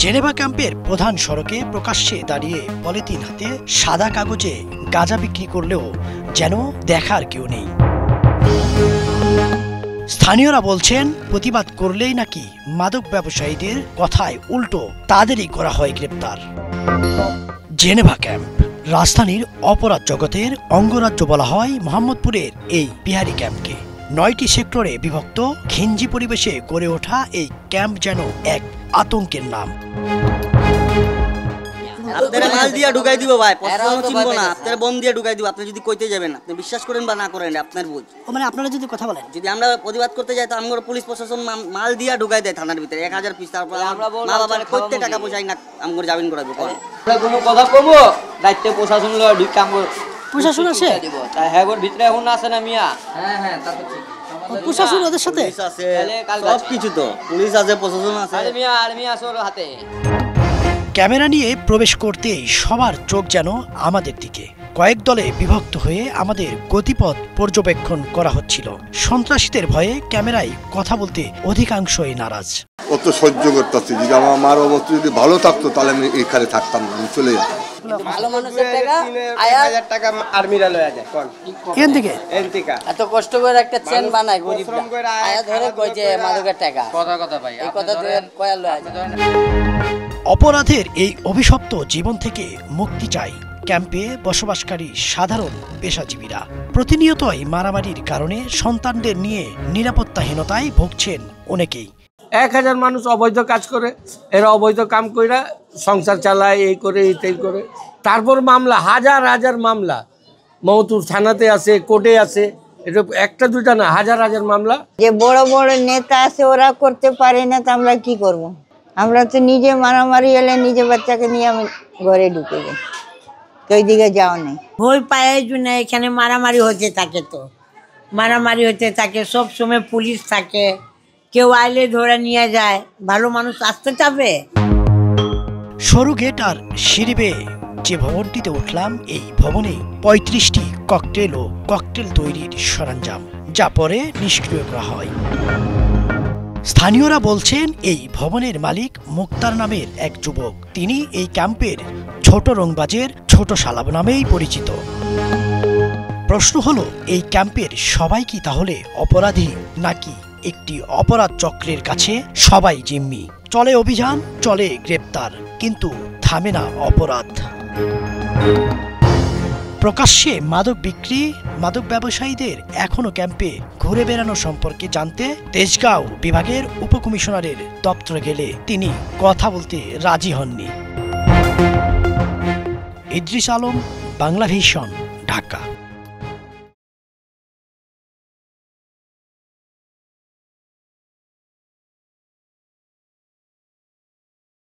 Geneva ক্যাম্পের প্রধান সড়কে প্রকাশ্যে দাঁড়িয়ে পলিথিন হাতে সাদা কাগজে গাঁজা বিক্রি করলেও যেন দেখার কেউ নেই। স্থানীয়রা বলছেন প্রতিবাদ করলেই নাকি মাদক ব্যবসায়ীদের কথায় উল্টো তাদেরই করা হয় গ্রেপ্তার। জেনেভা ক্যাম্প রাজধানীর অপরাধ জগতের অঙ্গরাজ্য বলা হয় মোহাম্মদপুরের এই বিহারি ক্যাম্পকে। ৯টি সেক্টরে বিভক্ত ঘিঞ্জি পরিবেশে গড়ে ওঠা এই ক্যাম্প যেন এক আতঙ্কের নাম। আপনারা মাল দিয়ে ঢুকাই দিব ভাই, প্রশাসন চিনবো না, আপনারা বম দিয়ে ঢুকাই দিব। আপনি যদি কইতে যাবেন, আপনি বিশ্বাস করেন বা না করেন আপনার বুঝ। মানে আপনারা যদি কথা বলেন, যদি আমরা প্রতিবাদ করতে যাই তো আমরা পুলিশ প্রশাসন মাল দিয়ে ঢুকাই দেয় থানার ভিতরে 1000 পিস। তারপর মা বাবার কইতে টাকা পয়সা না আমরা জামিন করাবো। আমরা কোনো কথা কমো দায়িত্ব প্রশাসন লয় ঢুক কাম প্রশাসন আছে তাই হ্যাঁ ওর ভিতরে এখন আছে না মিয়া। হ্যাঁ তা তো ঠিক, প্রশাসন ওদের সাথে আছে, সব কিছু তো পুলিশ আছে, প্রশাসন আছে। আর মিয়া আছে ওর হাতে। ক্যামেরা নিয়ে প্রবেশ করতেই সবার চোখ যেন আমাদের দিকে। কয়েক দলে বিভক্ত হয়ে আমাদের গতিপথ পর্যবেক্ষণ করা হচ্ছিল। সন্ত্রাসীদের ভয়ে ক্যামেরায় কথা বলতে অধিকাংশই নারাজ। অত সহ্য করতেছি, যদি আমার মার অবস্থা যদি ভালো থাকতো তাহলে আমি এখানে থাকতাম, আমি চলে যেতাম। ভালো মানুষের টাকা 1000 টাকা আর্মিরা লয়া যায় কোন এখান থেকে এত কষ্ট করে একটা চেন বানায় গরিবরা আয়া ধরে কই যে মাদকের টাকা কথা ভাই এই কথা তো কয়া লয়া যায়। অপরাধের এই অভিশপ্ত জীবন থেকে মুক্তি চাই ক্যাম্পে বসবাসকারী সাধারণ পেশাজীবীরা। প্রতিনিয়তই মারামারির কারণে সন্তানদের নিয়ে নিরাপত্তাহীনতায় ভুগছেন অনেকেই। 1000 মানুষ অবৈধ কাজ করে, এরা অবৈধ কাম কইরা সংসার চালায়, এই করে এই করে। তারপর মামলা হাজার হাজার মামলা মহতুর থানাতে আছে, কোর্টে আছে, এটা একটা দুটা না, হাজার হাজার মামলা। যে বড় বড় নেতা আছে ওরা করতে পারে না, তো আমরা কি করব? আমরা তো নিজে মারামারি এলে নিজে বাচ্চাকে নিয়ে আমি ঘরে ঢুকে যাই, তো ওই দিকে যাও নেই। ভয় পায় জন্য এখানে মারামারি হতে থাকে, তো মারামারি হতে থাকে, সব সময় পুলিশ থাকে, কেউ আইলে ধরে নিয়ে যায়, ভালো মানুষ আসতে চাবে। সরু গেট আর সিঁড়ি বেয়ে যে ভবনটিতে উঠলাম, এই ভবনে 35টি ককটেল ও ককটেল তৈরির সরঞ্জাম, যা পরে নিষ্ক্রিয় করা হয়। স্থানীয়রা বলছেন এই ভবনের মালিক মুক্তার নামের এক যুবক। তিনি এই ক্যাম্পের ছোট রংবাজের ছোট শালাব নামেই পরিচিত। প্রশ্ন হলো, এই ক্যাম্পের সবাই কি তাহলে অপরাধী, নাকি একটি অপরাধ চক্রের কাছে সবাই জিম্মি? চলে অভিযান, চলে গ্রেপ্তার, কিন্তু থামে না অপরাধ। প্রকাশ্যে মাদক বিক্রি, মাদক ব্যবসায়ীদের এখনো ক্যাম্পে ঘুরে বেড়ানো সম্পর্কে জানতে তেজগাঁও বিভাগের উপকমিশনারের দপ্তরে গেলে তিনি কথা বলতে রাজি হননি। ইদ্রিস আলম, বাংলা ভিশন, ঢাকা।